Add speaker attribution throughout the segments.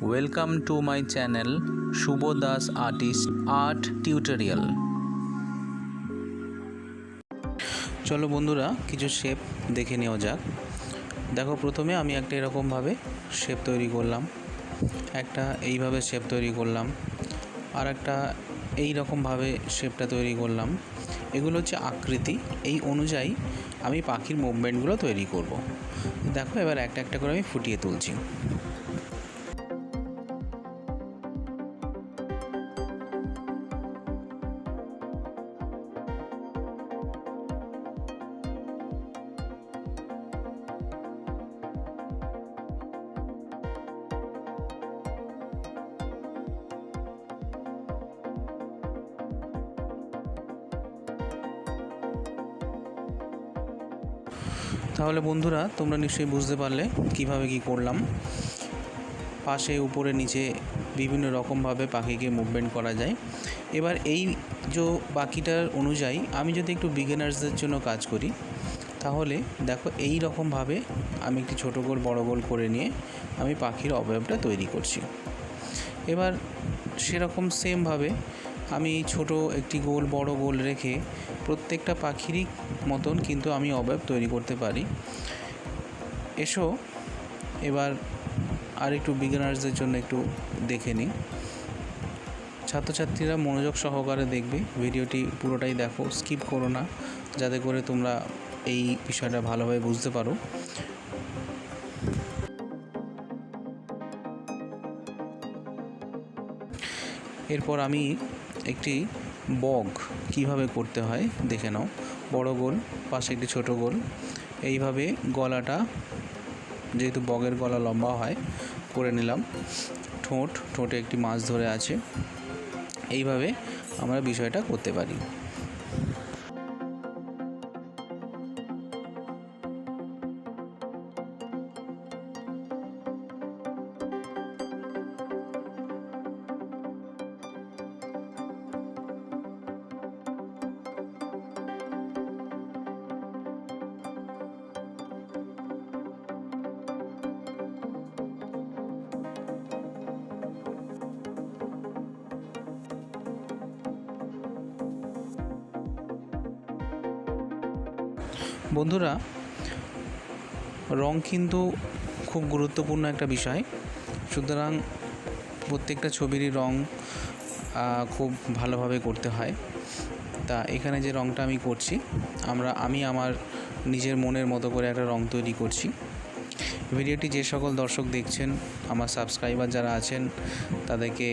Speaker 1: Welcome to my channel Shubho Das artist art tutorial. চলো বন্ধুরা, কিছু শেপ দেখে নেওয়া যাক। দেখো, প্রথমে আমি একটা এরকমভাবে শেপ তৈরি করলাম, একটা এইভাবে শেপ তৈরি করলাম, আর একটা এই রকমভাবে শেপটা তৈরি করলাম। এগুলো হচ্ছে আকৃতি, এই অনুযায়ী আমি পাখির মুভমেন্টগুলো তৈরি করব। দেখো, এবার একটা একটা করে আমি ফুটিয়ে তুলছি। তাহলে বন্ধুরা, তোমরা নিশ্চয়ই বুঝতে পারলে কিভাবে কি করলাম। পাশে, উপরে, নিচে বিভিন্ন রকমভাবে পাখিকে মুভমেন্ট করা যায়। এবার এই যে বাকিটার অনুযায়ী আমি যদি একটু বিগিনার্সদের জন্য কাজ করি, তাহলে দেখো এই রকমভাবে আমি একটি ছোটো গোল বড় গোল করে নিয়ে আমি পাখির অবয়বটা তৈরি করছি। এবার সেরকম সেমভাবে আমি ছোট একটি গোল বড় গোল রেখে প্রত্যেকটা পাখিরই মতন কিন্তু আমি অবয়ব তৈরি করতে পারি। এসো এবার আর একটু বিগিনার্সদের জন্য একটু দেখে নিই। ছাত্রছাত্রীরা মনোযোগ সহকারে দেখবে, ভিডিওটি পুরোটাই দেখো, স্কিপ করো না, যাতে করে তোমরা এই বিষয়টা ভালোভাবে বুঝতে পারো। এরপর আমি একটি বগ কিভাবে করতে হয় দেখে নাও। বড় গোল, পাশে একটি ছোট গোল, এইভাবে গলাটা, যেহেতু বগের গলা লম্বা হয়, করে নিলাম। ঠোঁটে একটি মাছ ধরে আছে। এইভাবে আমরা বিষয়টা করতে পারি। বন্ধুরা, রং কিন্তু খুব গুরুত্বপূর্ণ একটা বিষয়, সুতরাং প্রত্যেকটা ছবিরই রং খুব ভালোভাবে করতে হয়। তা এখানে যে রংটা আমি করছি, আমি আমার নিজের মনের মতো করে একটা রং তৈরি করছি। ভিডিওটি যে সকল দর্শক দেখছেন, আমার সাবস্ক্রাইবার যারা আছেন, তাদেরকে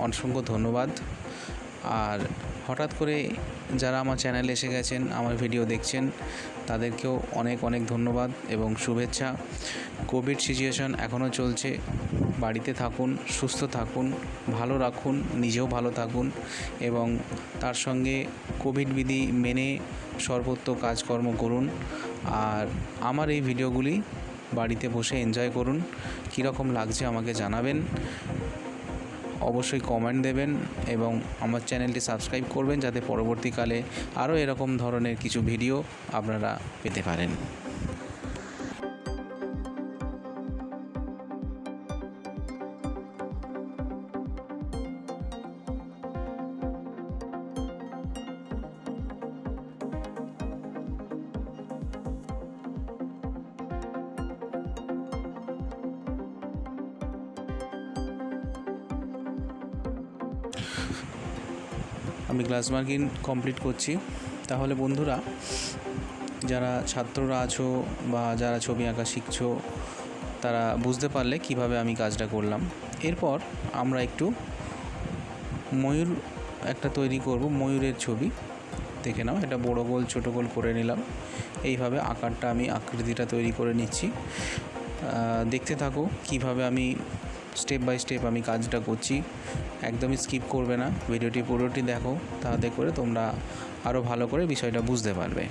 Speaker 1: অসংখ্য ধন্যবাদ। আর হঠাৎ করে যারা আমার চ্যানেলে এসে গেছেন, আমার ভিডিও দেখছেন, তাদেরকেও অনেক অনেক ধন্যবাদ এবং শুভেচ্ছা। কোভিড সিচুয়েশন এখনও চলছে, বাড়িতে থাকুন, সুস্থ থাকুন, ভালো রাখুন, নিজেও ভালো থাকুন এবং তার সঙ্গে কোভিড বিধি মেনে সর্বত্র কাজকর্ম করুন। আর আমার এই ভিডিওগুলি বাড়িতে বসে এনজয় করুন। কীরকম লাগছে আমাকে জানাবেন, অবশ্যই কমেন্ট দেবেন এবং আমার চ্যানেলটি সাবস্ক্রাইব করবেন, যাতে পরবর্তীকালে আরও এরকম ধরনের কিছু ভিডিও আপনারা পেতে পারেন। আমি গ্লাস মার্কিং কমপ্লিট করছি। তাহলে বন্ধুরা, যারা ছাত্ররা আছো বা যারা ছবি আঁকা শিখছো, তারা বুঝতে পারলে কিভাবে আমি কাজটা করলাম। এরপর আমরা একটু ময়ূর একটা তৈরি করব, ময়ূরের ছবি দেখে নাও। এটা বড় গোল ছোটো গোল করে নিলাম। এইভাবে আকৃতিটা তৈরি করে নিচ্ছি। দেখতে থাকো কিভাবে আমি স্টেপ বাই স্টেপ আমি কাজটা করছি। একদমই স্কিপ করবে না, ভিডিওটি পুরোটি দেখো, তাতে করে তোমরা আরও ভালো করে বিষয়টা বুঝতে পারবে।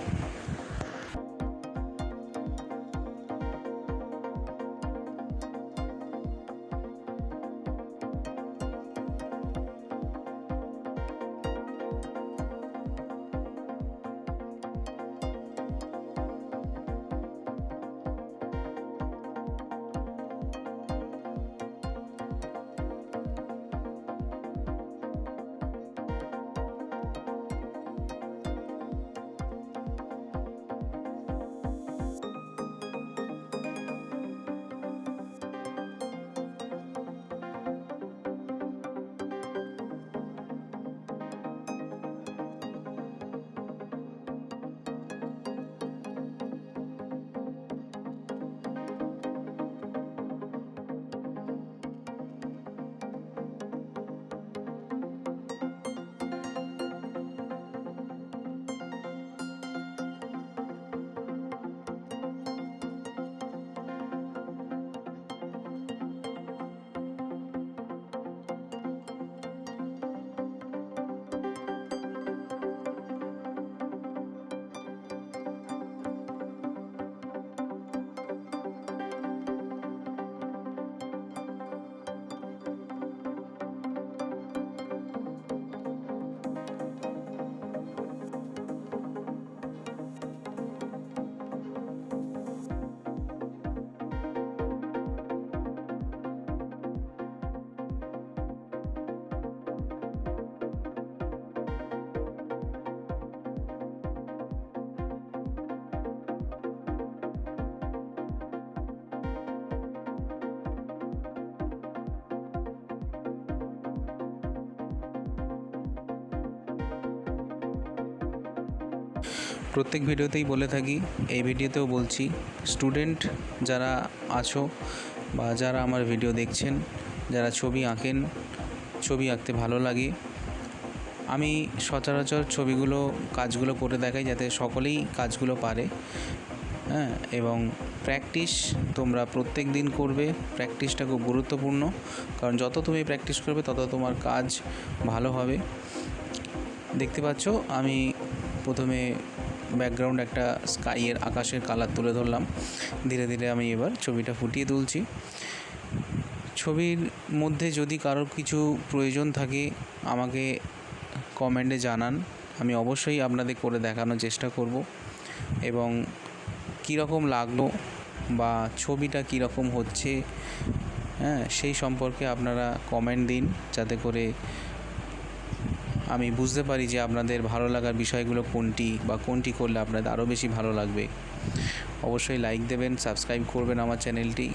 Speaker 1: প্রত্যেক ভিডিওতেই বলে থাকি, এই ভিডিওতেও বলছি, স্টুডেন্ট যারা আছো বা যারা আমার ভিডিও দেখছেন, যারা ছবি আঁকেন, ছবি আঁকতে ভালো লাগে, আমি সচরাচর কাজগুলো করে দেখাই যাতে সকলেই কাজগুলো পারে। হ্যাঁ, এবং প্র্যাকটিস তোমরা প্রত্যেক দিন করবে। প্র্যাকটিসটা খুব গুরুত্বপূর্ণ, কারণ যত তুমি প্র্যাকটিস করবে তত তোমার কাজ ভালো হবে। দেখতে পাচ্ছ আমি প্রথমে ব্যাকগ্রাউন্ড একটা স্কাইয়ের আকাশের কালার তুলে ধরলাম। ধীরে ধীরে আমি এবার ছবিটা ফুটিয়ে তুলছি। ছবির মধ্যে যদি কারোর কিছু প্রয়োজন থাকে আমাকে কমেন্টে জানান, আমি অবশ্যই আপনাদের করে দেখানোর চেষ্টা করব। এবং কীরকম লাগলো বা ছবিটা কীরকম হচ্ছে, হ্যাঁ, সেই সম্পর্কে আপনারা কমেন্ট দিন, যাতে করে আমি বুঝতে পারি যে আপনাদের ভালো লাগার বিষয়গুলো কোনটি বা কোনটি করলে আপনাদের আরও বেশি ভালো লাগবে। অবশ্যই লাইক দেবেন, সাবস্ক্রাইব করবেন আমার চ্যানেলটি।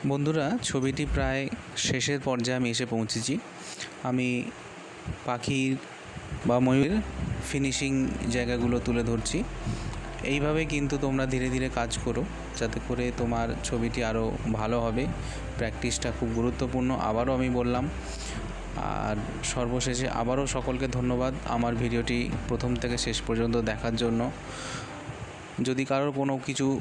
Speaker 1: বন্ধুরা, ছবিটি প্রায় শেষের পর্যায়ে আমি এসে পৌঁছেছি। আমি পাখির বা ময়ূরের ফিনিশিং জায়গাগুলো তুলে ধরছি। এইভাবে কিন্তু তোমরা ধীরে ধীরে কাজ করো, যাতে করে তোমার ছবিটি আরও ভালো হবে। প্র্যাকটিসটা খুব গুরুত্বপূর্ণ, আবারও আমি বললাম। আর সর্বশেষে আবারও সকলকে ধন্যবাদ আমার ভিডিওটি প্রথম থেকে শেষ পর্যন্ত দেখার জন্য। যদি কারোর কোনো কিছু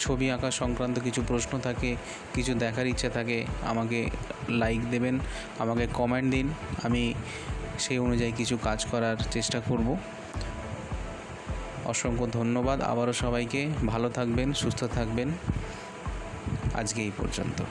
Speaker 1: ছবি আঁকা সংক্রান্ত কিছু প্রশ্ন থাকে, কিছু দেখার ইচ্ছা থাকে, আমাকে লাইক দেবেন, আমাকে কমেন্ট দিন, আমি সেই অনুযায়ী কিছু কাজ করার চেষ্টা করব। অসংখ্য ধন্যবাদ আবারও সবাইকে। ভালো থাকবেন, সুস্থ থাকবেন। আজকে এই পর্যন্ত।